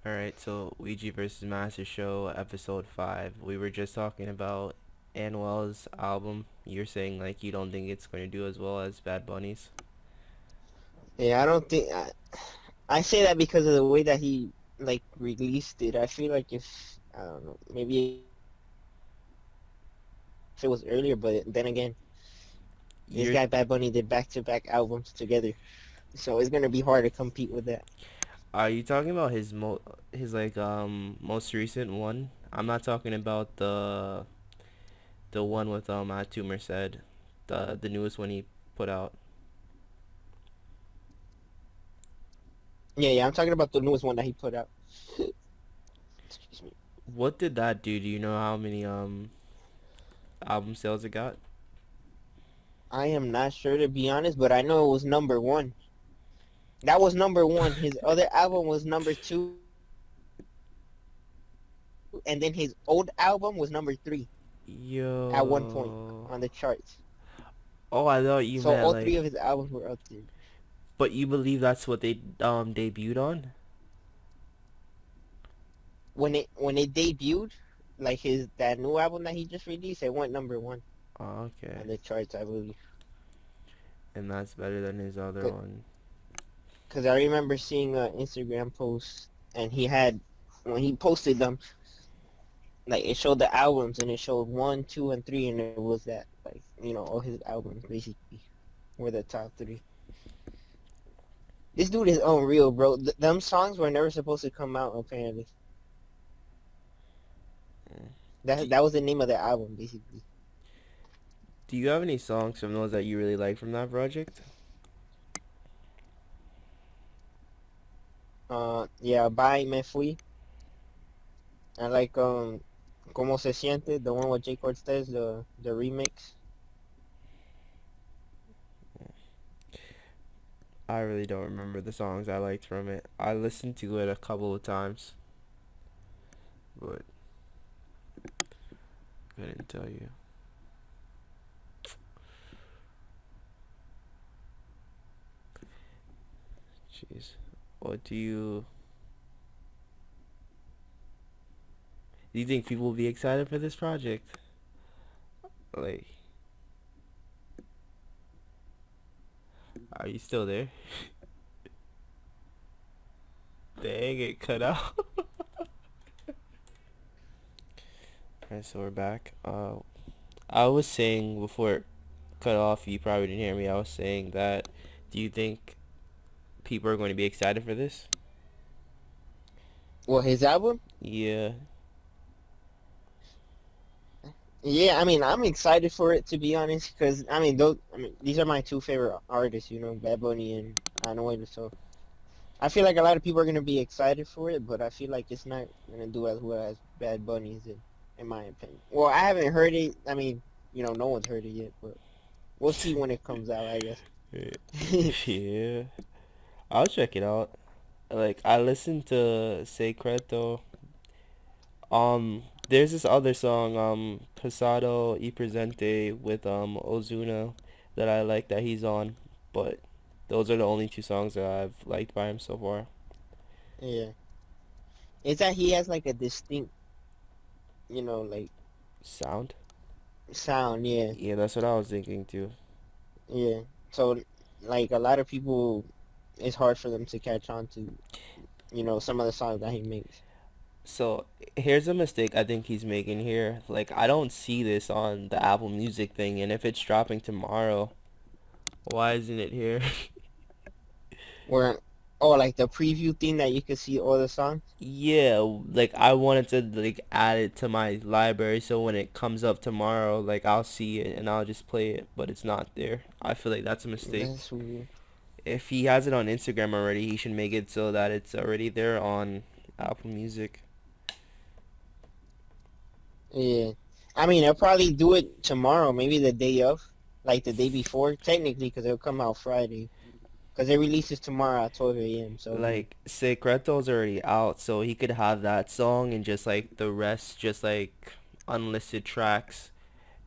Alright, so Ouija versus Master Show, episode 5. We were just talking about Anuel's album. You're saying, like, you don't think it's going to do as well as Bad Bunny's? Yeah, I don't think I say that because of the way that he like released it. I feel like if I don't know, maybe if it was earlier, but then again, this guy Bad Bunny You're, did back-to-back albums together, so it's gonna be hard to compete with that. are you talking about his, like, most recent one? I'm not talking about the one with, Atu Merced, the newest one he put out. Yeah, I'm talking about the newest one that he put out. Excuse me. What did that do? Do you know how many, album sales it got? I am not sure to be honest, but I know it was number one. That was number one. His other album was number two, and then his old album was number three at one point on the Yo. charts. Oh, I thought So you all meant, three of like, his albums were up there. but you believe that's what they, debuted on? When it debuted, like his that new album that he just released, it went number one Oh, okay. on the charts, I believe. And that's better than his other one. Because I remember seeing an Instagram post, and he had when he posted them, like it showed the albums, and it showed one, two, and three, and it was that like all his albums basically were the top three. This dude is unreal, bro. Them songs were never supposed to come out apparently. Mm. That Do, that was the name of the album basically. do you have any songs from those that you really like from that project? Yeah, Bye Me Fui. I like Como Se Siente, the one with Jay Cortez, the remix. I really don't remember the songs I liked from it. I listened to it a couple of times, but couldn't tell you. Jeez. What do you think people will be excited for this project? Like, are you still there? Dang, it cut out. Alright, so we're back. I was saying before it cut off, you probably didn't hear me. I was saying that, do you think people are going to be excited for this? Well, his album? Yeah. Yeah, I mean, I'm excited for it to be honest, because these are my two favorite artists, Bad Bunny and Anuel. So I feel like a lot of people are gonna be excited for it, but I feel like it's not gonna do as well as Bad Bunny's did, in my opinion. Well, I haven't heard it. I mean, no one's heard it yet, but we'll see when it comes out, I guess. Yeah. I'll check it out. Like, I listened to Secreto. There's this other song, Pasado y Presente with Ozuna that I like that he's on, but those are the only two songs that I've liked by him so far. Yeah, it's that he has like a distinct, like Sound? sound. Yeah, Yeah, that's what I was thinking too. yeah. So like a lot of people, it's hard for them to catch on to, some of the songs that he makes. So here's a mistake I think he's making here. Like, I don't see this on the Apple Music thing, and if it's dropping tomorrow, why isn't it here? Where, oh, like the preview thing that you could see all the songs. Yeah, like I wanted to like add it to my library so when it comes up tomorrow, like I'll see it and I'll just play it, but it's not there. I feel like that's a mistake. That's weird. If he has it on Instagram already, he should make it so that it's already there on Apple Music. Yeah, I mean, they'll probably do it tomorrow, maybe the day of, like the day before, technically, because it'll come out Friday. Because it releases tomorrow at 12 a.m. So Like Secreto's already out, so he could have that song and just like the rest just like unlisted tracks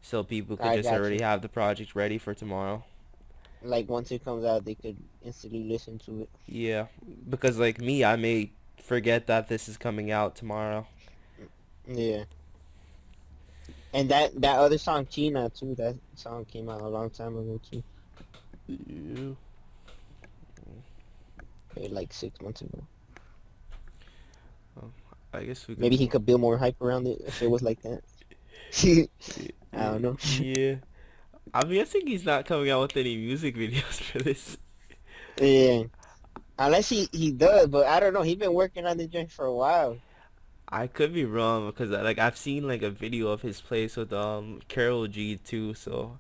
so people could I just got already you. have the project ready for tomorrow. Like once it comes out, they could instantly listen to it. Yeah, because like me, I made forget that this is coming out tomorrow. Yeah. And that other song, China, too, that song came out a long time ago, too. Yeah. Like 6 months ago. Well, I guess we could Maybe he move. could build more hype around it if it was like that. I don't know. Yeah. I'm guessing he's not coming out with any music videos for this. Yeah. Unless he does, but I don't know. He been working on the joint for a while. I could be wrong because like I've seen like a video of his place with Carol G too, so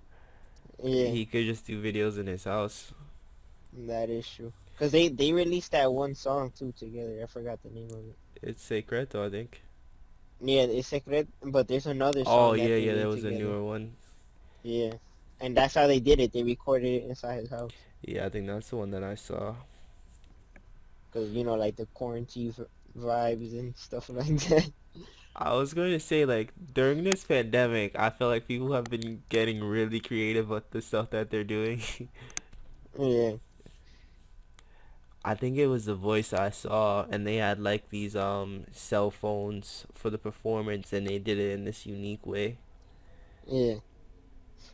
Yeah, he could just do videos in his house. that is true. Cause they released that one song too together. I forgot the name of it. It's Secreto, I think. Yeah, it's Secret, but there's another Oh song that yeah, they yeah, there made was a together. newer one. Yeah, and that's how they did it. They recorded it inside his house. Yeah, I think that's the one that I saw. Cause like the quarantine vibes and stuff like that. I was going to say like during this pandemic, I feel like people have been getting really creative with the stuff that they're doing. Yeah, I think it was The Voice I saw, and they had like these cell phones for the performance, and they did it in this unique way. yeah.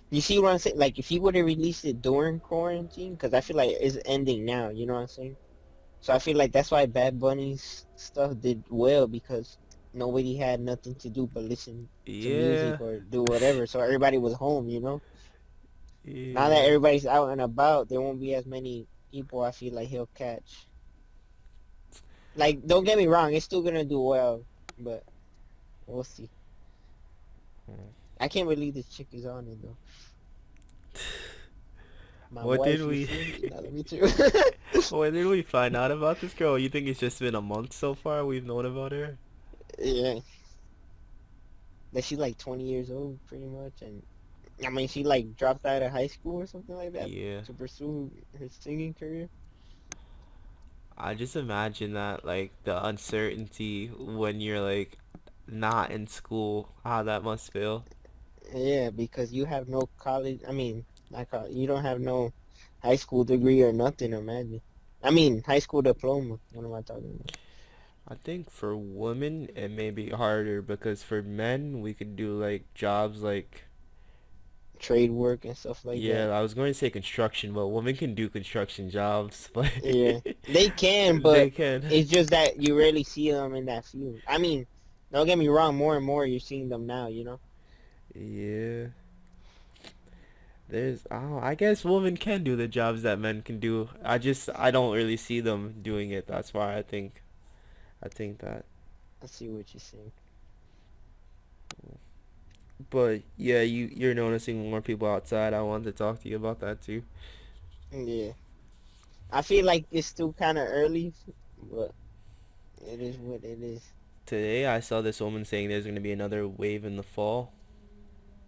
You see what I'm saying? Like if he would have released it during quarantine, cause I feel like it's ending now. You know what I'm saying? So I feel like that's why Bad Bunny's stuff did well because nobody had nothing to do but listen to Yeah, music or do whatever. So everybody was home. Now that yeah. everybody's out and about, there won't be as many people I feel like he'll catch. Like, don't get me wrong, it's still gonna do well, but we'll see. I can't believe this chick is on it though. My What did wife, you we, feel me? Nah, let me too. what did we find out about this girl? You think it's just been a month so far we've known about her? Yeah, that she's like 20 years old, pretty much, and I mean, she like dropped out of high school or something like that Yeah. to pursue her singing career. I just imagine that like the uncertainty when you're like not in school, how that must feel. Yeah, because you have no college. I mean, not college. You don't have no high school degree or nothing. Imagine. I mean, high school diploma. What am I talking about? I think for women it may be harder because for men we could do like jobs like, Trade work and stuff like yeah, that. I was going to say construction, but women can do construction jobs, but Yeah, they can, they but can. it's just that you rarely see them in that field. I mean, don't get me wrong. More and more, you're seeing them now. Yeah. There's, oh, I guess women can do the jobs that men can do. I don't really see them doing it. That's why I think that. I see what you're saying. But yeah, you're noticing more people outside. I wanted to talk to you about that too. Yeah, I feel like it's still kind of early, but it is what it is. Today I saw this woman saying there's going to be another wave in the fall.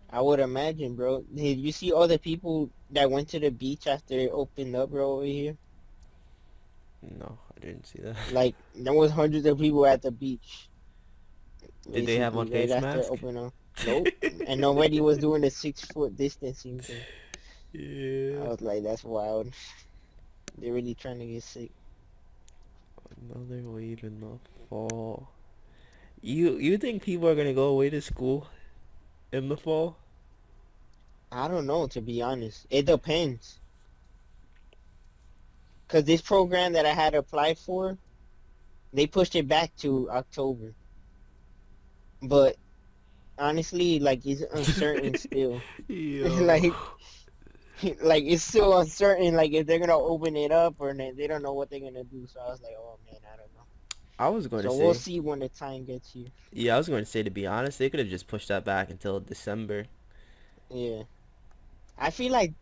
I would imagine, bro. Did you see all the people that went to the beach after it opened up, bro, over here? No, I didn't see that. Like, there was hundreds of people at the beach, Did they have on basically, right face after it mask? opened up. Nope. And nobody was doing the 6 foot distancing thing. I Yeah. was like, that's wild. They're really trying to get sick. Another wave in the fall. You think people are gonna go away to school in the fall? I don't know, to be honest. It depends. Because this program that I had applied for, they pushed it back to October. But honestly, like, it's uncertain still. Yo. like, like it's still uncertain like if they're gonna open it up or they don't know what they're gonna do. So I was like, oh man, I don't know. I was going to So we'll say, see when the time gets here. yeah, I was going to say to be honest, they could have just pushed that back until December. Yeah, I feel like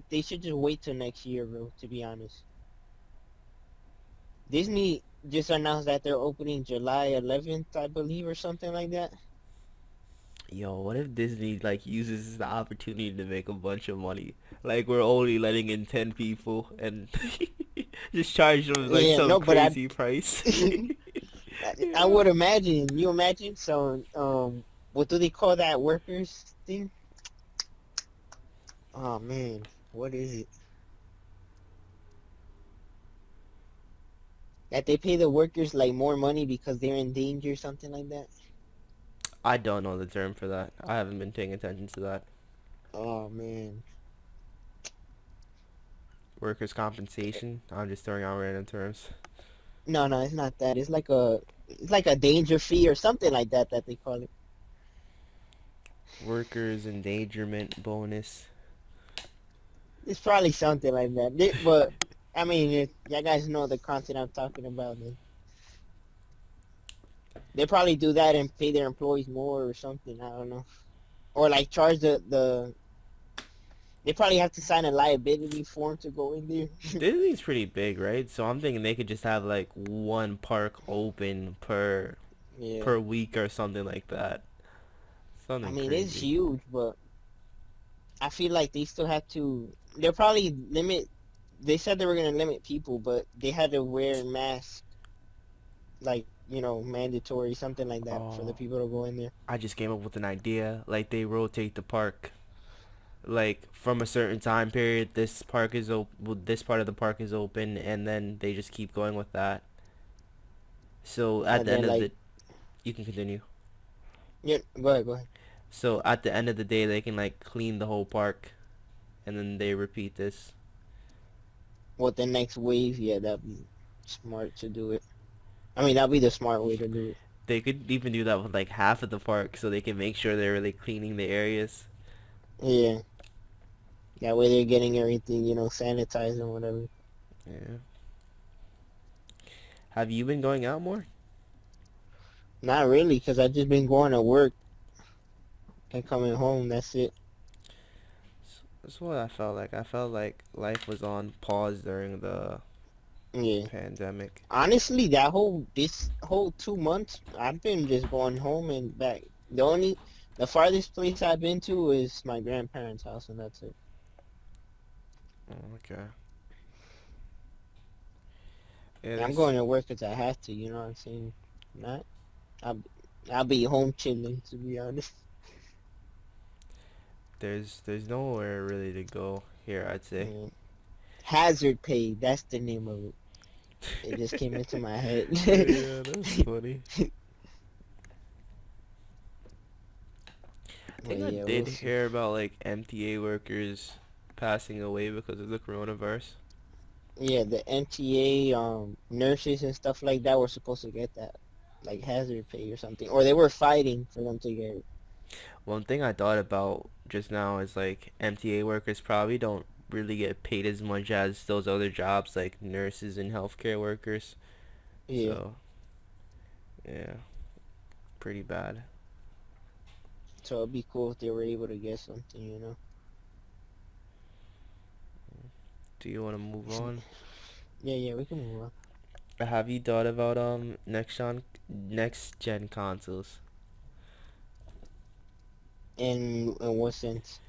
they should just wait till next year, bro. To be honest, Disney just announced that they're opening July 11th, I believe, or something like that. Yo, what if Disney like uses the opportunity to make a bunch of money? Like we're only letting in 10 people and just charge them like Yeah, some no, but I crazy price. I Yeah. would imagine. You imagine? So what do they call that workers thing? Oh man, what is it? That they pay the workers like more money because they're in danger, something like that. I don't know the term for that. I haven't been paying attention to that. Oh man. Workers' compensation. I'm just throwing out random terms. No, no, it's not that. It's like a danger fee or something like that that they call it. Workers' endangerment bonus. It's probably something like that. But I mean, if you guys know the content I'm talking about, then they probably do that and pay their employees more or something. I don't know. Or like charge the. They probably have to sign a liability form to go in there. Disney's pretty big, right? So I'm thinking they could just have like one park open Yeah. per week or something like that. I Something mean, it's crazy. huge, but I feel like they still have to. They'll probably limit. They said they were gonna limit people, but they had to wear masks, like mandatory, something like that, for the Oh, people to go in there. I just came up with an idea. Like they rotate the park. Like from a certain time period, this park is open. Well, this part of the park is open, and then they just keep going with that. So at And the end then of like, the, you can continue. yeah, go ahead, go ahead. So at the end of the day, they can like clean the whole park, and then they repeat this. What the next wave? Yeah, that'd be smart to do it. I mean, that'd be the smart way to do it. They could even do that with like half of the park, so they can make sure they're really cleaning the areas. Yeah, that way they're getting everything, sanitized and whatever. Yeah. Have you been going out more? Not really, cause I just been going to work and coming home. That's it. That's what I felt like. I felt like life was on pause during the Yeah. pandemic. Honestly, this whole 2 months, I've been just going home and back. The farthest place I've been to is my grandparents' house, and that's it. Oh, okay. Yeah, And I'm there's going to work 'cause I have to. You know what I'm saying? Not, I'll, I'll be home chilling, to be honest. there's nowhere really to go here, I'd say. Yeah. Hazard pay, that's the name of it. It just came into my head. Yeah, that's funny. I But think I yeah, did we'll see. hear about like MTA workers passing away because of the coronavirus. Yeah, the MTA nurses and stuff like that were supposed to get that, like hazard pay or something, or they were fighting for them to get it. One thing I thought about just now is like MTA workers probably don't really get paid as much as those other jobs like nurses and healthcare workers. Yeah. So, yeah, pretty bad. So it'd be cool if they were able to get something. Do you want to move on? Yeah, yeah, we can move on. Have you thought about next gen consoles? In what sense?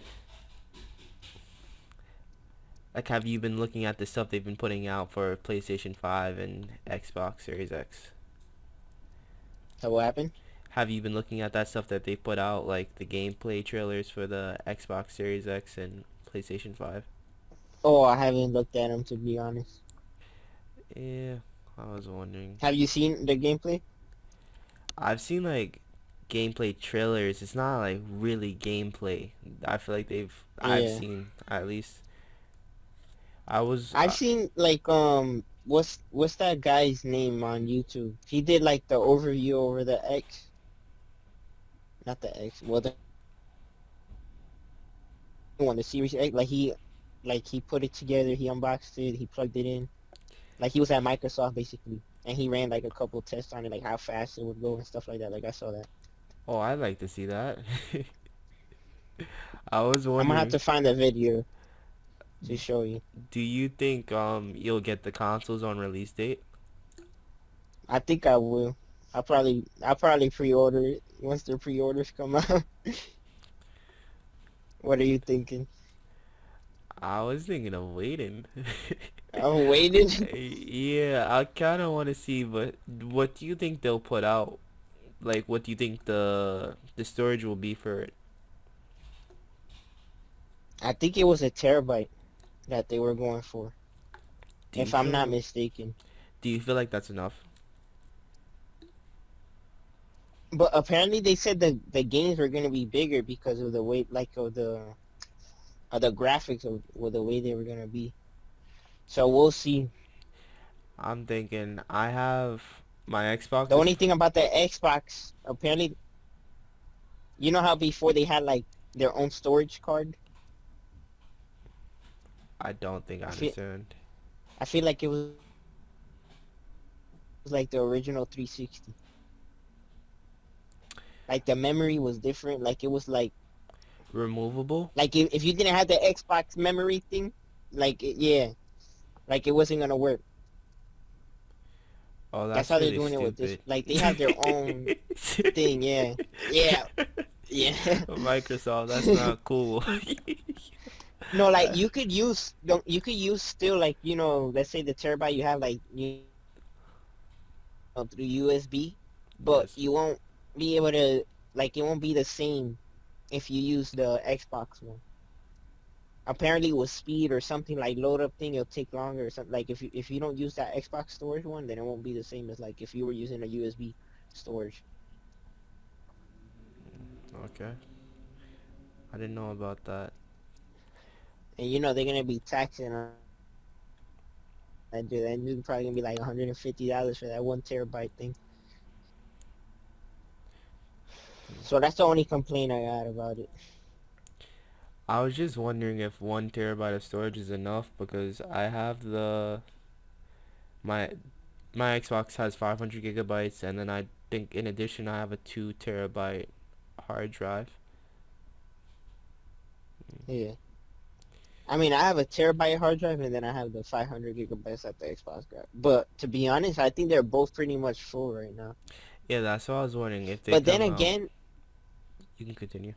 Like, have you been looking at the stuff they've been putting out for PlayStation 5 and Xbox Series X? So what happened? Have you been looking at that stuff that they put out, like the gameplay trailers for the Xbox Series X and PlayStation 5? Oh, I haven't looked at them to be honest. Yeah, I was wondering. Have you seen the gameplay? I've seen like gameplay trailers. It's not like really gameplay. I feel like I've Yeah, seen at least. I was. I've seen like what's that guy's name on YouTube? He did like the overview over the X, not the X. Well, the one, the Series X. Like he put it together. He unboxed it. He plugged it in. Like he was at Microsoft basically, and he ran like a couple tests on it, like how fast it would go and stuff like that. Like I saw that. Oh, I'd like to see that. I was I'm gonna have wondering, to find a video to show you. do you think you'll get the consoles on release date? I think I will. I'll probably pre-order it once the pre-orders come out. What are you thinking? I was thinking of waiting. I'm waiting. Yeah, I kind of want to see, but what do you think they'll put out? Like, what do you think the storage will be for it? I think it was a terabyte that they were going for, Do you if I'm not feel mistaken. Do you feel like that's enough? But apparently they said the games were gonna be bigger because of the way, like of the graphics of the way they were gonna be. So we'll see. I'm thinking I have my The Xbox is. only thing about the Xbox, apparently, you know how before they had like their own storage card. I don't think I I feel understand. I feel like it was like the original 360. Like the memory was different. Like it was Removable? like if you didn't have the Xbox memory thing, yeah, like it wasn't gonna work. Oh, That's that's how they're really doing it with this. stupid. Like they have their own thing. Yeah, yeah, yeah. Microsoft, that's not cool. No, like you could use don't you could use still like let's say the terabyte you have like through USB, but Yes. you won't be able to like it won't be the same if you use the Xbox one. Apparently with speed or something like load up thing it'll take longer or something. Like if you don't use that Xbox storage one, then it won't be the same as like if you were using a USB storage. Okay. I didn't know about that. And they're gonna be taxing on that dude. That dude probably gonna be like $150 for that 1 terabyte thing. So that's the only complaint I got about it. I was just wondering if 1 terabyte of storage is enough because I have my my Xbox has 500 gigabytes and then I think in addition I have a 2 terabyte hard drive. Yeah. I mean, I have a terabyte hard drive and then I have the 500 gigabytes that the Xbox got. But to be honest, I think they're both pretty much full right now. Yeah, that's what I was wondering if they But then come out. again, You can continue.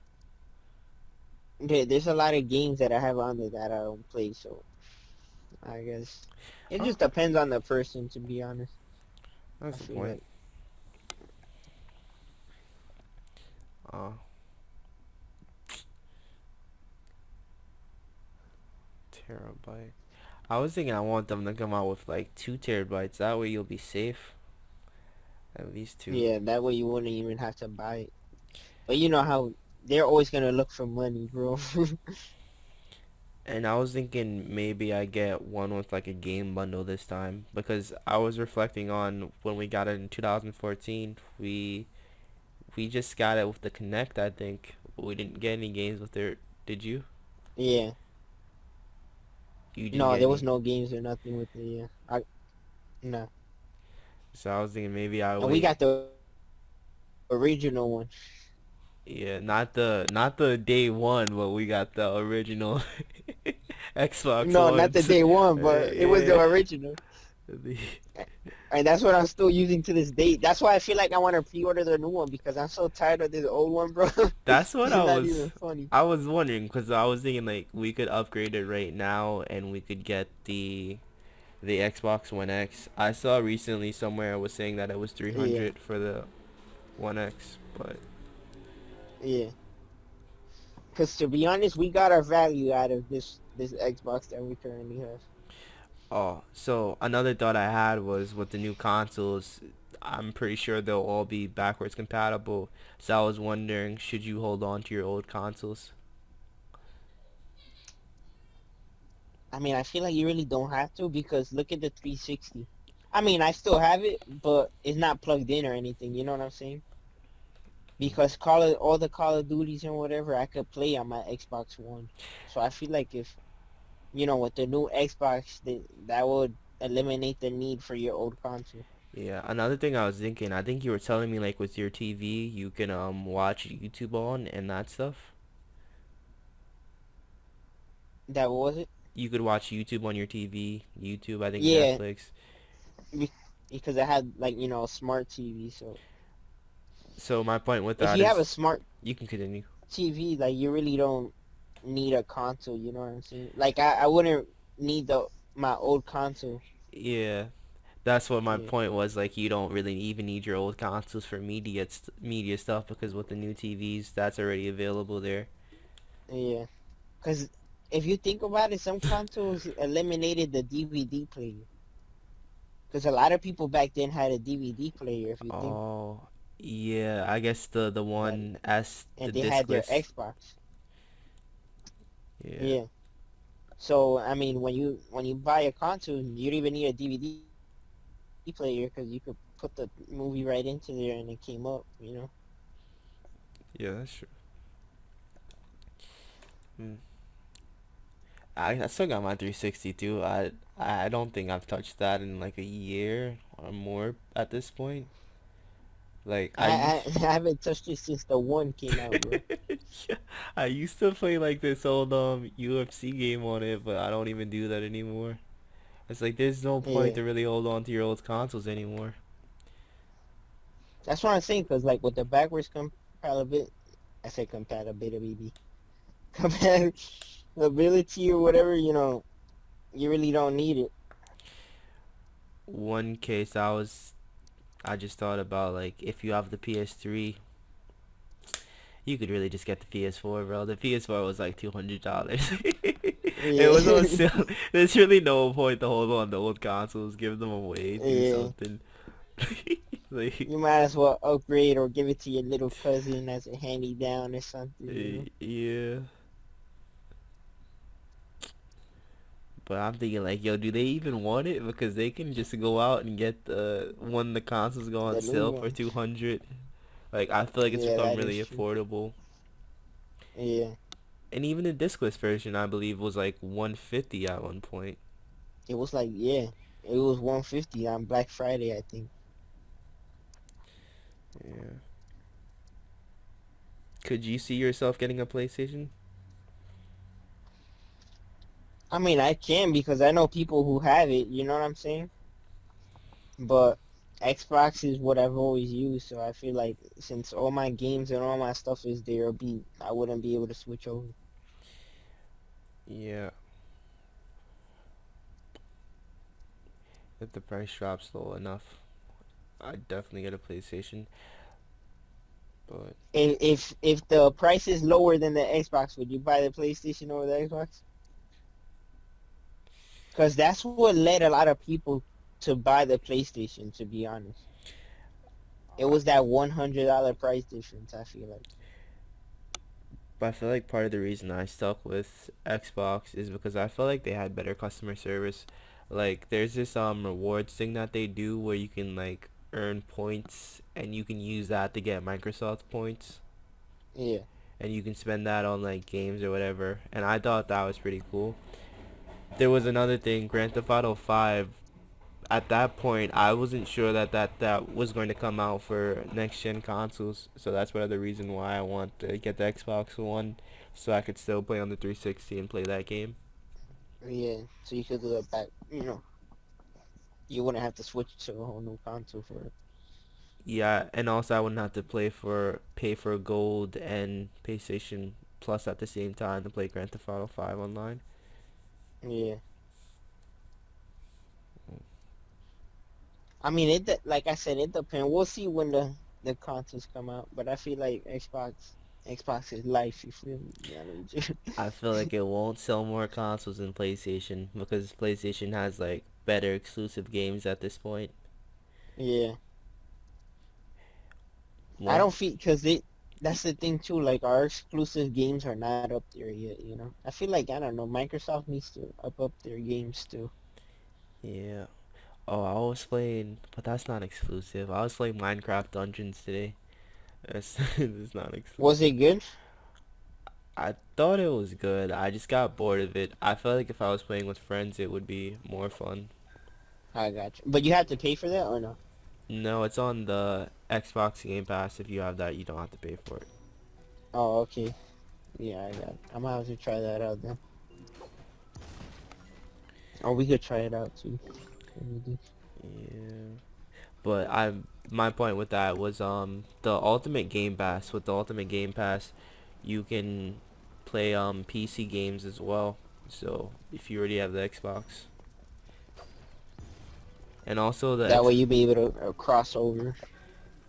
there's a lot of games that I have on there that I don't play, so I guess it Oh, just depends on the person, to be honest. I that's the feel point. like, Uh, terabyte. I was thinking I want them to come out with like 2 terabytes. That way you'll be safe. At least two. yeah, that way you wouldn't even have to buy it. But you know how they're always gonna look for money, bro. And I was thinking maybe I get one with like a game bundle this time because I was reflecting on when we got it in 2014. We just got it with the Connect, I think. We didn't get any games with it. Did you? Yeah. You didn't No, get there was any. no games or nothing with it. Yeah. No. So I was thinking maybe I And we wait. got the original one. Yeah, not the day one, but we got the original Xbox No, not the ones. day one, but it was the Yeah. original. The- And that's what I'm still using to this day. That's why I feel like I want to pre-order the new one because I'm so tired of this old one, bro. That's what It's not even funny. I was wondering because I was thinking like we could upgrade it right now and we could get the Xbox One X. I saw recently somewhere was saying that it was Yeah, 300 for the One X, but yeah. Because to be honest, we got our value out of this Xbox that we currently have. oh, so another thought I had was with the new consoles, I'm pretty sure they'll all be backwards compatible. So I was wondering, should you hold on to your old consoles? I mean, I feel like you really don't have to because look at the 360. I mean, I still have it, but it's not plugged in or anything. You know what I'm saying? Because all the Call of Duties and whatever I could play on my Xbox One. So I feel like if with the new Xbox, that would eliminate the need for your old console. Yeah, another thing I was thinking, I think you were telling me like with your TV, you can watch YouTube on and that stuff. That was it. You could watch YouTube on your TV, YouTube, I think Yeah, Netflix. be- because I had like a smart TV. So So my point with if that you have a is, smart you can continue. TV, like you really don't need a console. You know what I'm saying? Like I wouldn't need the my old console. Yeah, that's what my Yeah, point was. Like, you don't really even need your old consoles for media stuff because with the new TVs, that's already available there. yeah. Because if you think about it, some consoles eliminated the DVD player. Because a lot of people back then had a DVD player, if you think, Oh, yeah. I guess the that, one as the and they had their discless. Xbox. Yeah. Yeah. So I mean, when you buy a console, you don't even need a DVD player because you could put the movie right into there and it came up. Yeah, that's true. Mm. I still got my 360 too. I don't think I've touched that in like a year or more at this point. Like I, I I haven't touched it since the one came out, bro. yeah, I used to play like this old UFC game on it, but I don't even do that anymore. It's like there's no point Yeah, to really hold on to your old consoles anymore. that's what I'm saying. Cause like with the backwards compatibility, I say compatibility, compatibility or whatever, you really don't need it. One case I just thought about, like, if you have the PS3, you could really just get the PS4, bro. The PS4 was like $200. It was on Yeah, sale. There's really no point to hold on to old consoles. Give them away. Do yeah. something. Like, You might as well upgrade or give it to your little cousin as a handy down or something. yeah. But I'm thinking like, yo, do they even want it? Because they can just go out and get the when the consoles go on The new sale for ones. 200. Like, I feel like it's Yeah, become that is really true. affordable. Yeah, And even the discless version, I believe, was like 150 at one point. it was like it was 150 on Black Friday, I think. Yeah. Could you see yourself getting a PlayStation? I mean, I can because I know people who have it. You know what I'm saying? But Xbox is what I've always used, so I feel like since all my games and all my stuff is there, I wouldn't be able to switch over. Yeah. If the price drops low enough, I'd definitely get a PlayStation. But If the price is lower than the Xbox, would you buy the PlayStation over the Xbox? Because that's what led a lot of people to buy the PlayStation. To be honest, it I, was that $100 price difference. I feel like. but I feel like part of the reason I stuck with Xbox is because I felt like they had better customer service. Like, there's this rewards thing that they do where you can like earn points and you can use that to get Microsoft points Yeah. and you can spend that on like games or whatever. And I thought that was pretty cool. There was another thing, Grand Theft Auto 5. At that point, I wasn't sure that was going to come out for next gen consoles. So that's one other reason why I want to get the Xbox One, so I could still play on the 360 and play that game. Yeah. So you could do it back. You wouldn't have to switch to a whole new console for it. Yeah, and also I wouldn't have to pay for Gold and PlayStation Plus at the same time to play Grand Theft Auto 5 online. Yeah. I mean, like I said, it depends. We'll see when the consoles come out, but I feel like Xbox is life. You feel me? Yeah, I mean, I feel like it won't sell more consoles than PlayStation because PlayStation has like better exclusive games at this point. yeah. I One don't feel because it. That's the thing too. Like our exclusive games are not up there yet. I feel like I don't know. Microsoft needs to up their games too. Yeah. Oh, I was playing, but that's not exclusive. I was playing Minecraft Dungeons today. It's not Was it exclusive. good? I thought it was good. I just got bored of it. I felt like if I was playing with friends, it would be more fun. I got you. But you have to pay for that or no? No, it's on the Xbox Game Pass. If you have that, you don't have to pay for it. Oh, okay. Yeah, I got it. I'm gonna have to try that out then. Or we could try it out too. Yeah. But my point with that was the Ultimate Game Pass. With the Ultimate Game Pass, you can play PC games as well. So if you already have the Xbox, and also That way you be able to cross over.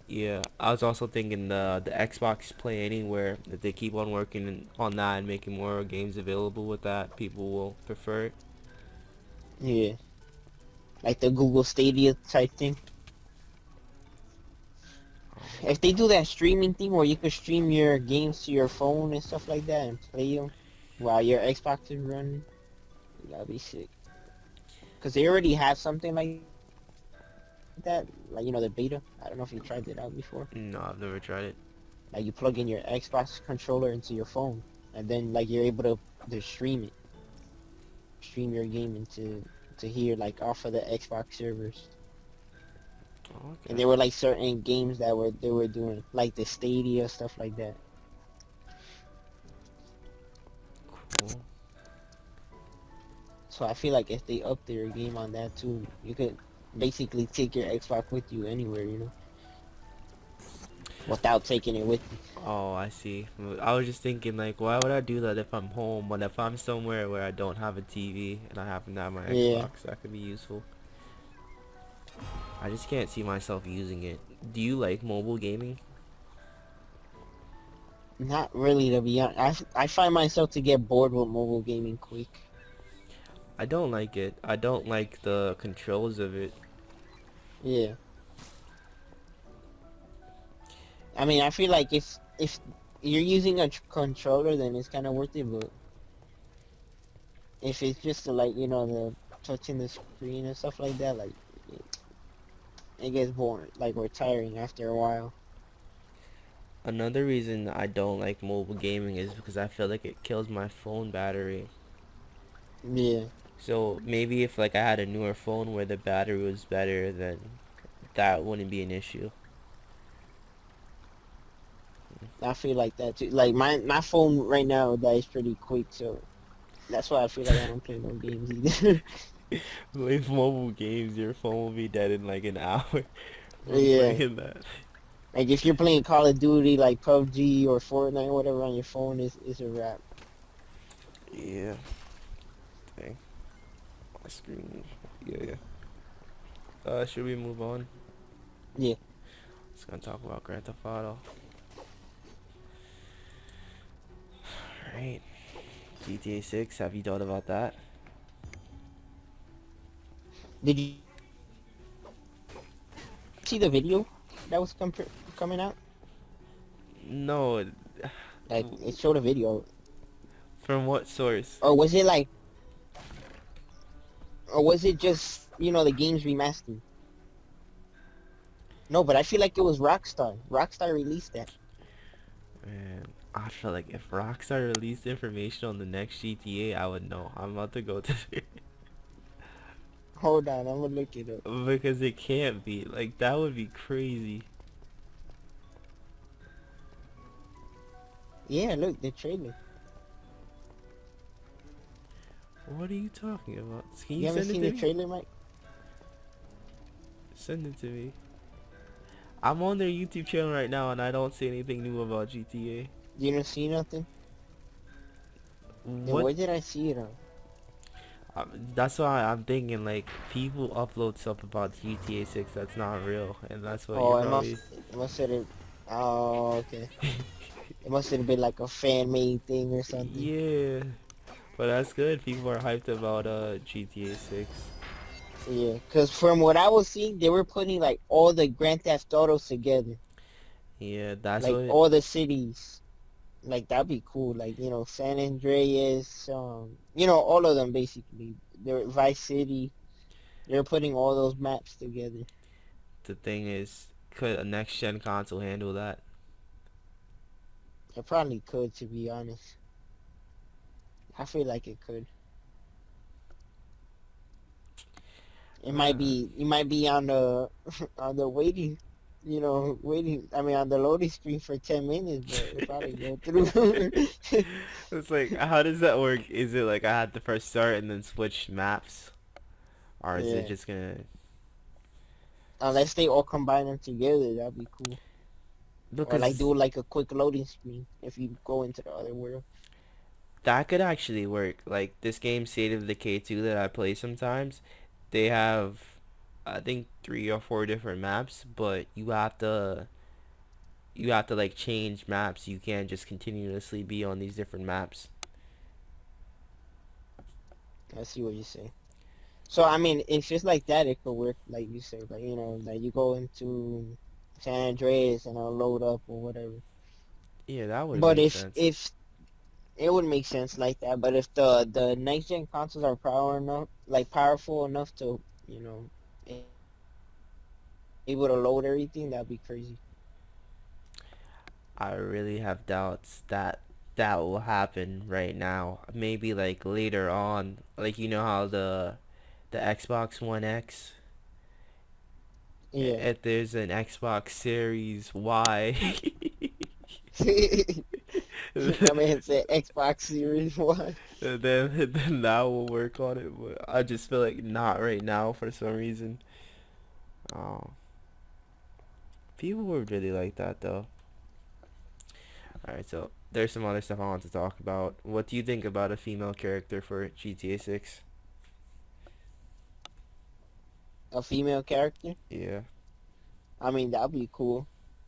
yeah, I was also thinking the Xbox Play Anywhere. If they keep on working on that and making more games available with that, people will prefer it. Yeah. like the Google Stadia type thing. Oh, If they do that streaming thing where you could stream your games to your phone and stuff like that and play them while your Xbox is running, that'd be sick. Cause they already have something like that, like the beta. I don't know if you tried it out before. no, I've never tried it. Like you plug in your Xbox controller into your phone, and then like you're able to stream your game to here like off of the Xbox servers. Oh, And okay. there were like certain games that they were doing like the Stadia stuff like that. Cool. So I feel like if they up their game on that too, you could basically take your Xbox with you anywhere, without taking it with you. Oh, I see. I was just thinking, like, why would I do that if I'm home? But if I'm somewhere where I don't have a TV and I happen to have my Yeah, Xbox, that could be useful. I just can't see myself using it. Do you like mobile gaming? not really to be honest. I find myself to get bored with mobile gaming quick. I don't like it. I don't like the controls of it. Yeah, I mean I feel like if you're using a controller, then it's kind of worth it. But if it's just like the touching the screen and stuff like that, like it gets boring, like or tiring after a while. Another reason I don't like mobile gaming is because I feel like it kills my phone battery. Yeah, So maybe if like I had a newer phone where the battery was better, then that wouldn't be an issue. I feel like that too. Like my phone right now dies pretty quick, so that's why I feel like I don't play no games either. With mobile games, your phone will be dead in like an hour from Yeah, playing that. like if you're playing Call of Duty, like PUBG or Fortnite, or whatever on your phone, is a wrap. Yeah. Dang. My screen. Yeah, yeah. Should we move on? Yeah. Just gonna talk about Grand Theft Auto. Alright. GTA 6, have you thought about that? Did you see the video that was coming out? No. Like it showed a video, From what source? or was it like, or was it just the games remastered? No, but I feel like it was Rockstar. Rockstar released that. Man, I feel like if Rockstar released information on the next GTA, I would know. I'm about to go to Hold on, I'm gonna look it up. because it can't be. Like, that would be crazy. Yeah, look the trailer. What are you talking about? Can You you haven't send it seen to the me? trailer, Mike? Send it to me. I'm on their YouTube channel right now and I don't see anything new about GTA. You don't see nothing? Then What? where did I see it on? That's why I'm thinking, like, people upload stuff about GTA 6 that's not real, and that's what you're Oh, probably. it must have. Oh, okay. It must have been like a fan made thing or something. Yeah, but that's good. People are hyped about GTA 6. Yeah, cause from what I was seeing, they were putting like all the Grand Theft Autos together, Yeah, that's like what. all the cities. Like that'd be cool. Like San Andreas, all of them basically. They're Vice City. They're putting all those maps together. The thing is, could a next gen console handle that? It probably could, to be honest. I feel like it could. Uh, It might be on the on the waiting, waiting. I mean, on the loading screen for 10 minutes, but it probably go through. it's like, how does that work? Is it like I have to first start and then switch maps, or is it Yeah, just gonna? unless they all combine them together, that'd be cool. Or like Because do like a quick loading screen if you go into the other world. that could actually work. Like this game, State of Decay 2 that I play sometimes, they have, I think 3 or 4 different maps, but you have to like change maps. You can't just continuously be on these different maps. I see what you say. So I mean, if it's like that, it could work, like you say, like like you go into San Andreas and it'll load up or whatever. Yeah, that would But make if sense. if it would make sense like that, but if the next gen consoles are powerful enough to able to load everything, that'd be crazy. I really have doubts that that will happen right now. Maybe like later on, like you know how the Xbox One X, Yeah. if there's an Xbox Series Y, My man said Xbox Series One. then that will work on it. But I just feel like not right now for some reason. Oh, people would really like that though. All right, so there's some other stuff I want to talk about. What do you think about a female character for GTA 6? A female character. Yeah. I mean, that'd be cool.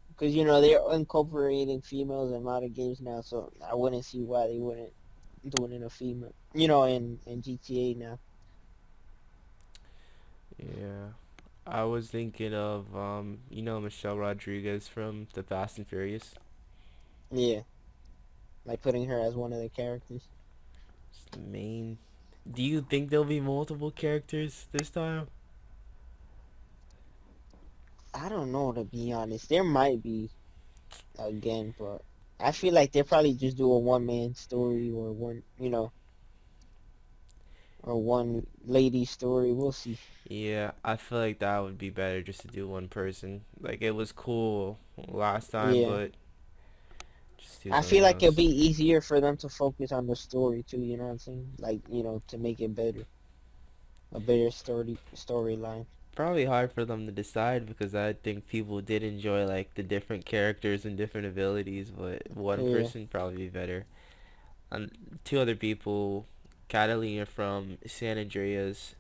Because, they're incorporating females in a lot of games now, so I wouldn't see why they wouldn't do it in a female. In GTA now. Yeah. I was thinking of Michelle Rodriguez from the Fast and Furious. Yeah, like putting her as one of the characters. It's the main. Do you think there'll be multiple characters this time? I don't know, to be honest. There might be, again, but I feel like they're probably just do a one-man story or one lady story. We'll see. Yeah, I feel like that would be better just to do one person. Like it was cool last time, Yeah. but just do I feel something like it'll else. be easier for them to focus on the story too, you know what I'm saying? Like, to make it better. A better storyline. Probably hard for them to decide because I think people did enjoy like the different characters and different abilities, but one Yeah. person probably be better. And two other people, Catalina from San Andreas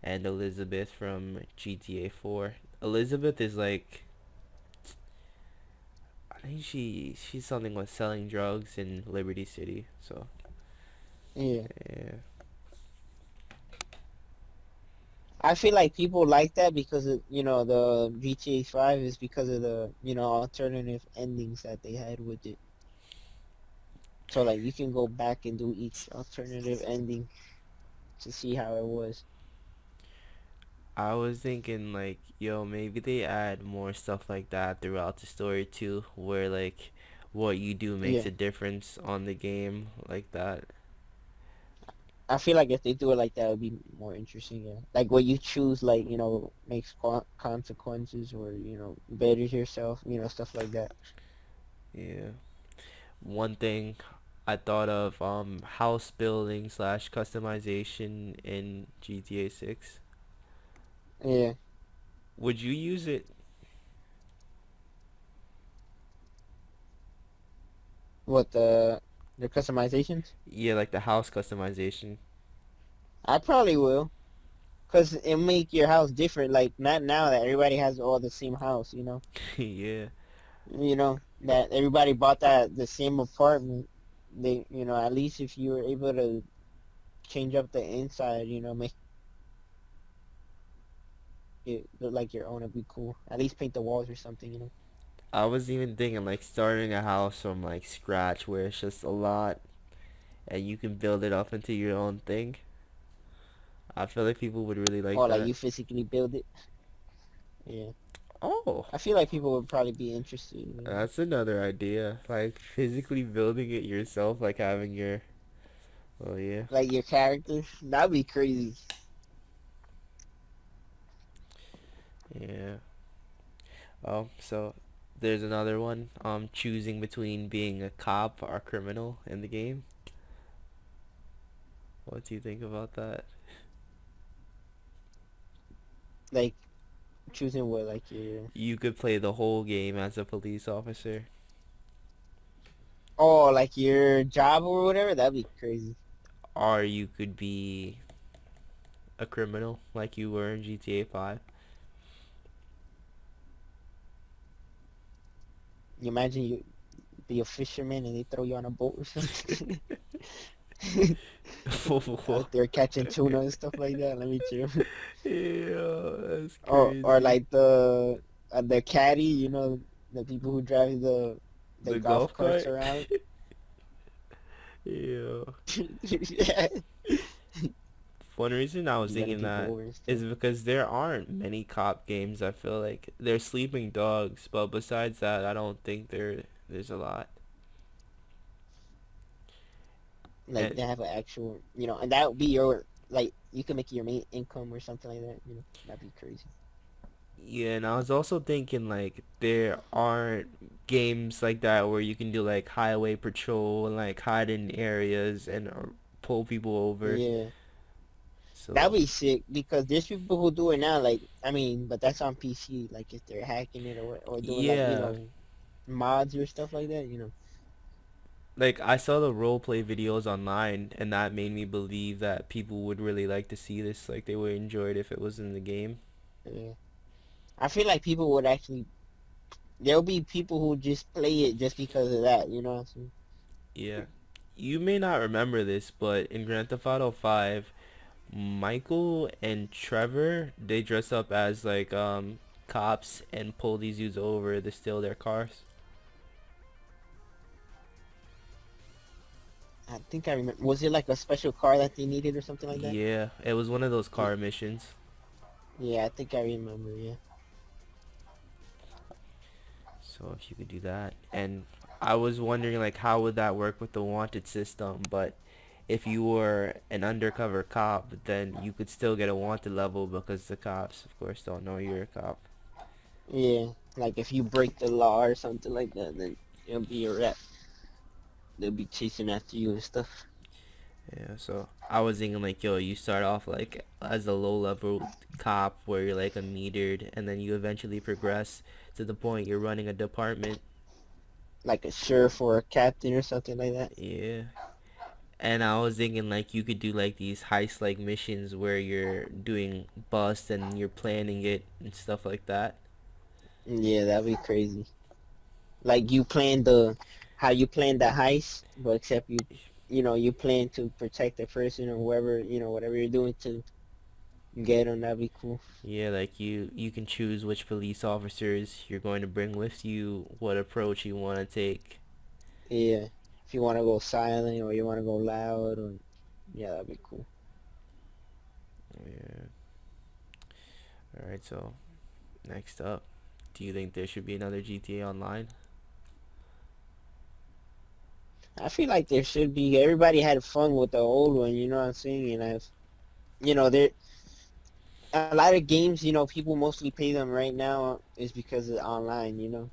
and Elizabeth from GTA 4. Elizabeth is like I think she's something with selling drugs in Liberty City. So Yeah. yeah, I feel like people like that because of, the GTA 5 is because of the, alternative endings that they had with it. So like you can go back and do each alternative ending to see how it was. I was thinking like yo maybe they add more stuff like that throughout the story too, where like what you do makes Yeah. a difference on the game like that. I feel like if they do it like that, it would be more interesting. Yeah, like what you choose, like makes consequences, or betters yourself. Stuff like that. Yeah. One thing I thought of house building slash customization in GTA 6. Yeah. Would you use it? What the customizations? Yeah, like the house customization. I probably will, cause it make your house different. Like not now that everybody has all the same house. Yeah. That everybody bought the same apartment. They, at least if you were able to change up the inside, make it look like your own, it'd be cool. At least paint the walls or something. I was even thinking like starting a house from like scratch where it's just a lot and you can build it up into your own thing. I feel like people would really like Or like that. you physically build it. Yeah. Oh, I feel like people would probably be interested. that's another idea. Like physically building it yourself, like having your. Oh yeah, Like your character. That'd be crazy. yeah. So there's another one. Choosing between being a cop or a criminal in the game. What do you think about that? Like choosing what like your You could play the whole game as a police officer, like your job or whatever. That'd be crazy. or you could be a criminal like you were in GTA 5. You imagine you be a fisherman and they throw you on a boat or something. out there catching tuna and stuff like that. Let me chill. Yeah, that's Or crazy. like the caddy, the people who drive the The golf golf carts cart. around. Yeah. Yeah. One reason I was Be running thinking people that over and is stuff. because there aren't many cop games. I feel like they're sleeping dogs, but besides that, I don't think there's a lot. Like And they have an actual, and that would be your like you can make your main income or something like that. That'd be crazy. yeah, and I was also thinking like there aren't games like that where you can do like highway patrol and like hide in areas and pull people over. Yeah, that'd So be sick because there's people who do it now. Like, I mean, but that's on PC. Like, if they're hacking it or doing like yeah, mods or stuff like that. like I saw the role play videos online, and that made me believe that people would really like to see this. Like they would enjoy it if it was in the game. Yeah. I feel like people would actually. There'll be people who just play it just because of that. You know what I'm saying? Yeah. You may not remember this, but in Grand Theft Auto 5, Michael and Trevor, they dress up as like cops and pull these dudes over to steal their cars. I think I remember. Was it like a special car that they needed or something like that? Yeah, it was one of those Yeah, car missions. yeah, I think I remember. Yeah. So if you could do that. And I was wondering like how would that work with the wanted system, but if you were an undercover cop, then you could still get a wanted level because the cops of course don't know you're a cop. Yeah, like if you break the law or something like that, then it'll be a rap. They'll be chasing after you and stuff. Yeah, so I was thinking like, yo, you start off like as a low level cop where you're like a metered, and then you eventually progress to the point you're running a department. Like a sheriff or a captain or something like that. Yeah. And I was thinking like you could do like these heist like missions where you're doing bust and you're planning it and stuff like that. Yeah, that'd be crazy. Like how you plan the heist, but except you plan to protect the person or whoever, whatever you're doing to get them. That'd be cool. Yeah, like you can choose which police officers you're going to bring with you, what approach you want to take. Yeah, if you want to go silent or you want to go loud, or yeah, that'd be cool. Yeah. All right, so next up, do you think there should be another GTA Online? I feel like there should be. Everybody had fun with the old one, you know what I'm saying? And there a lot of games, people mostly play them right now is because of online.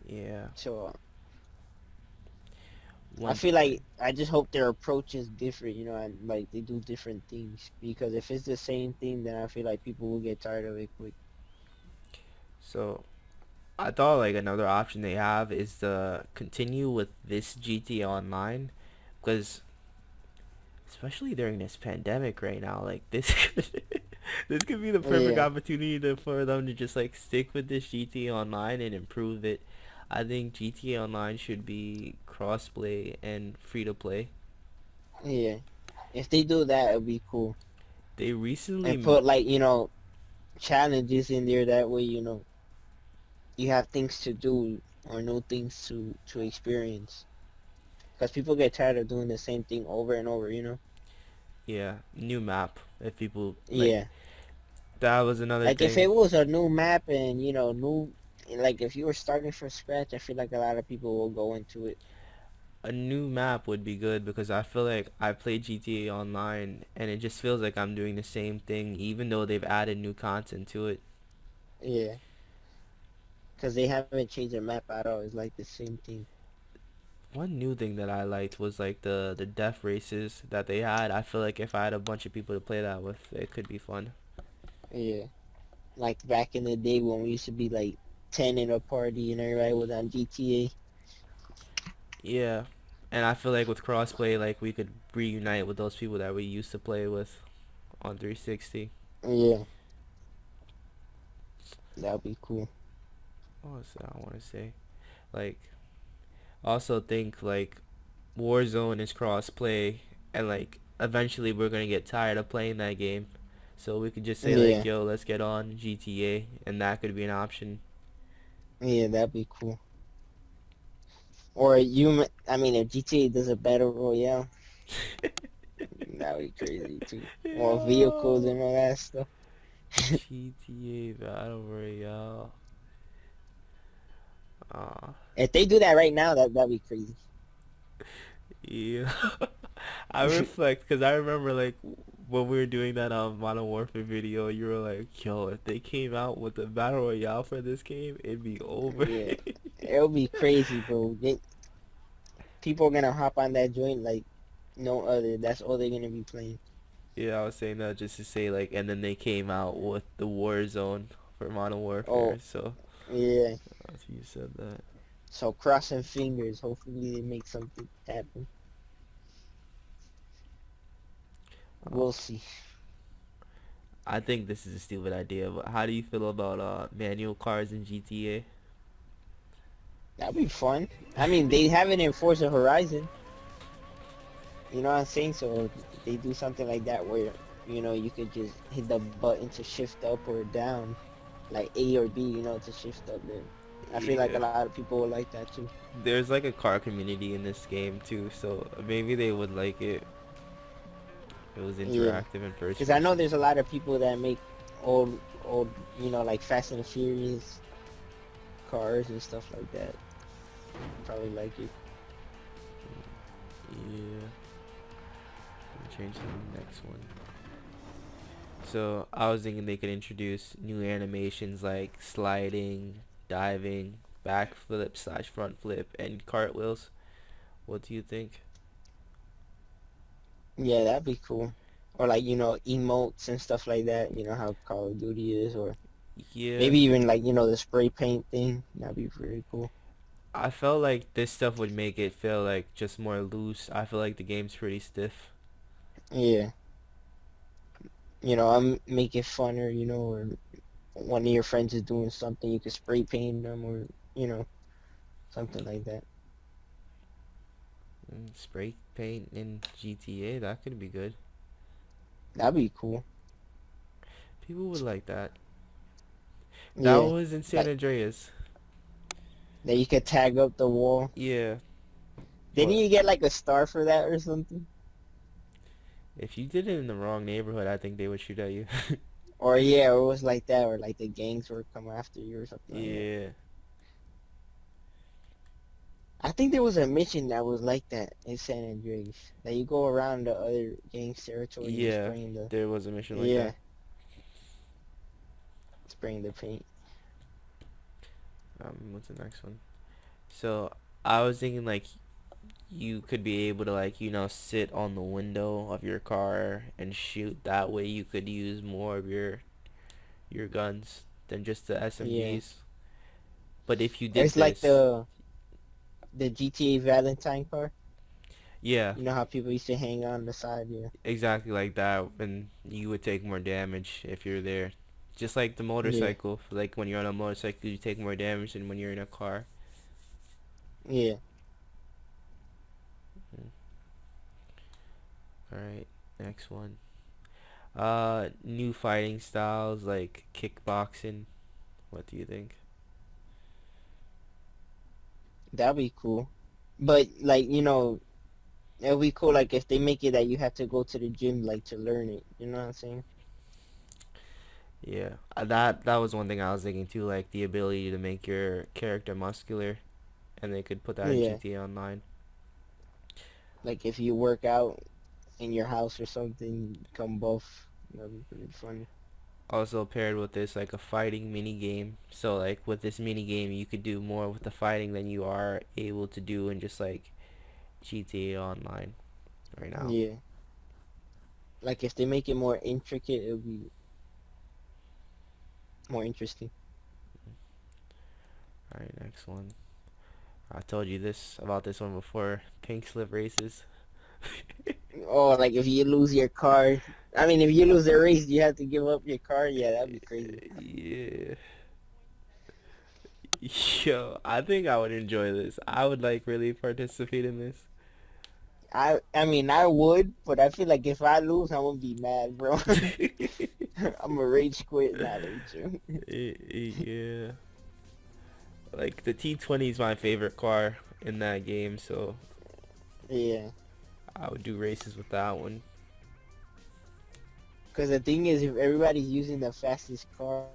Yeah. So I One feel like I just hope their approach is different, and like they do different things. Because if it's the same thing, then I feel like people will get tired of it quick. so I thought like another option they have is to continue with this GTA Online because especially during this pandemic right now, like this this could be the perfect Yeah, opportunity for them to just like stick with this GTA Online and improve it. I think GTA Online should be crossplay and free to play. yeah. If they do that, it'd be cool. They recently And put like, challenges in there that way, you have things to do or new things to experience. Because people get tired of doing the same thing over and over. yeah, new map if people like Yeah. that was another Like if thing. it was a new map and like if you were starting from scratch, I feel like a lot of people will go into it. A new map would be good because I feel like I play GTA Online and it just feels like I'm doing the same thing even though they've added new content to it. Yeah. Because they haven't changed their map at all. It's like the same thing. One new thing that I liked was like the death races that they had. I feel like if I had a bunch of people to play that with, it could be fun. Yeah. Like back in the day when we used to be like 10 in a party and everybody was on GTA. Yeah. And I feel like with crossplay like we could reunite with those people that we used to play with on 360. Yeah. That'd be cool. What was that I want to say? Like also think like Warzone is crossplay and like eventually we're gonna get tired of playing that game. So we could just say like, Yeah, yo, let's get on GTA, and that could be an option. yeah, that'd be cool. Or I mean, if GTA does a battle royale, that'd be crazy too. More vehicles Yo, and all that stuff. GTA Battle Royale. Uh, If they do that right now, that'd be crazy. yeah. I reflect because I remember like when we were doing that Modern Warfare video, you were like, "Yo, if they came out with a battle royale for this game, it'd be over." Yeah, it'll be crazy, bro. People are gonna hop on that joint like no other. That's all they're gonna be playing. Yeah, I was saying that just to say like, and then they came out with the Warzone for Modern Warfare, Oh, so yeah. as you said that. So crossing fingers. Hopefully they make something happen. Uh, We'll see. I think this is a stupid idea, but how do you feel about manual cars in GTA? That'd be fun. I mean, they have it in Forza Horizon. You know what I'm saying? So if they do something like that where, you could just hit the button to shift up or down, like A or B, to shift up there. I feel like Yeah. a lot of people would like that too. There's like a car community in this game too, so maybe they would like it. It was Yeah. interactive in first Because I know person. there's a lot of people that make old, like Fast and Furious cars and stuff like that. Probably like it. Yeah. Let me change to the next one. So I was thinking they could introduce new animations like sliding, diving, backflip slash front flip, and cartwheels. What do you think? Yeah, that'd be cool. Or like, emotes and stuff like that. You know how Call of Duty is, or Yeah, maybe even like, the spray paint thing. That'd be pretty cool. I felt like this stuff would make it feel like just more loose. I feel like the game's pretty stiff. Yeah. I'm make it funner, or one of your friends is doing something, you could spray paint them or, something like that. Spray paint in GTA, that could be good. That'd be cool. People would like that. That Yeah. was in San Like Andreas. that you could tag up the wall. Yeah, Didn't but you get like a star for that or something? if you did it in the wrong neighborhood, I think they would shoot at you. Or yeah, or it was like that, or like the gangs were coming after you or something like that. Yeah. I think there was a mission that was like that in San Andreas. That you go around the other gang's territory and Yeah, spraying the there was a mission like yeah, that. spraying the paint. What's the next one? So I was thinking like you could be able to like sit on the window of your car and shoot. That way you could use more of your guns than just the Yeah. SMGs. But if you did It's like this, the GTA Valentine car. yeah, You know how people used to hang on the side, yeah. exactly like that, and you would take more damage if you're there. Just like the Yeah. motorcycle, like when you're on a motorcycle, you take more damage than when you're in a car. Yeah. Mm. All right, next one. New fighting styles like kickboxing. What do you think? That'd be cool. But like, it'd be cool like if they make it that you have to go to the gym like to learn it. You know what I'm saying? Yeah, that was one thing I was thinking too, like the ability to make your character muscular, and they could put that in Yeah. GTA Online. Like if you work out in your house or something, you become buff. That'd be pretty funny. Also paired with this like a fighting mini game. So like with this mini game, you could do more with the fighting than you are able to do in just like GTA Online right now. Yeah. Like if they make it more intricate, it'll be more interesting. All right, next one. I told you this about this one before. Pink slip races. Oh, like if you lose your car. I mean, if you lose the race, you have to give up your car. Yeah, that'd be crazy. Yeah. Yo, I think I would enjoy this. I would like really participate in this. I mean I would, but I feel like if I lose, I'm gonna be mad, bro. I'm a rage quit. Nah, let me chill. Yeah. Like the T20 is my favorite car in that game, so Yeah, I would do races with that one. because the thing is, if everybody's using the fastest car,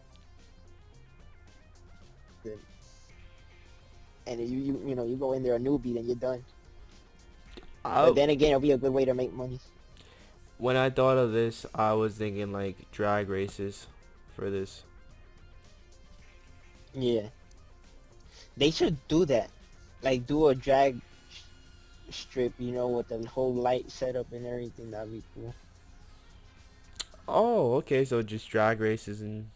then and you go in there a newbie, then you're done. But I then again, it'll be a good way to make money. When I thought of this, I was thinking like drag races for this. Yeah, they should do that. Like do a drag strip, with the whole light setup and everything. That'd be cool. Oh, okay, so just drag races in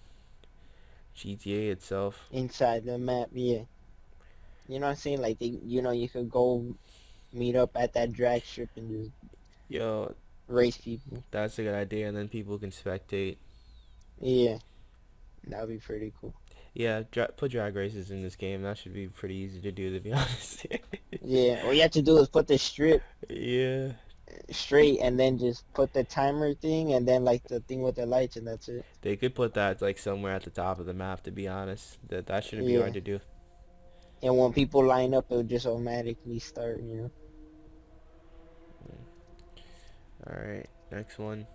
GTA itself. Inside the map, yeah. You know what I'm saying? Like you could go meet up at that drag strip and just Yo, race people. that's a good idea, and then people can spectate. Yeah, that'd be pretty cool. Yeah, put drag races in this game. That should be pretty easy to do, to be honest. Yeah, all you have to do is put the strip Yeah, straight and then just put the timer thing and then like the thing with the lights and that's it. they could put that like somewhere at the top of the map. To be honest, that shouldn't be hard Yeah. to do. And when people line up, it'll just automatically start. All right, next one.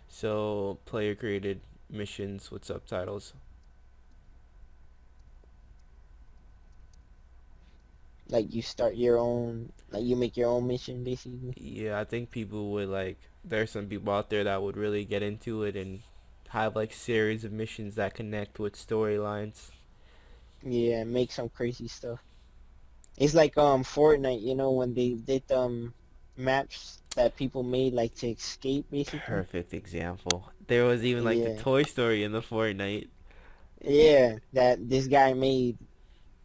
So player created missions with subtitles. Like you start your own, like you make your own mission basically. Yeah, I think people would like. There's some people out there that would really get into it and have like series of missions that connect with storylines. Yeah, make some crazy stuff. It's like Fortnite, when they did maps that people made like to escape basically. Perfect example. There was even like the Yeah. Toy Story in the Fortnite. Yeah, that this guy made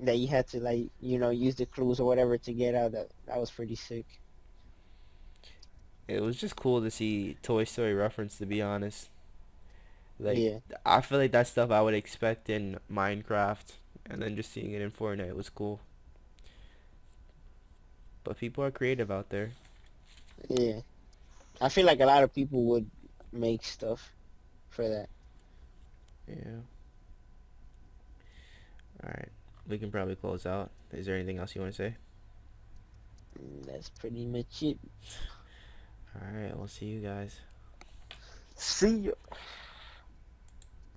that you had to like, use the clues or whatever to get out. That was pretty sick. It was just cool to see Toy Story reference. To be honest, like Yeah. I feel like that stuff I would expect in Minecraft, and then just seeing it in Fortnite was cool. But people are creative out there. Yeah. I feel like a lot of people would make stuff for that. Yeah. All right. We can probably close out. Is there anything else you want to say? That's pretty much it. All right. We'll see you guys. See ya.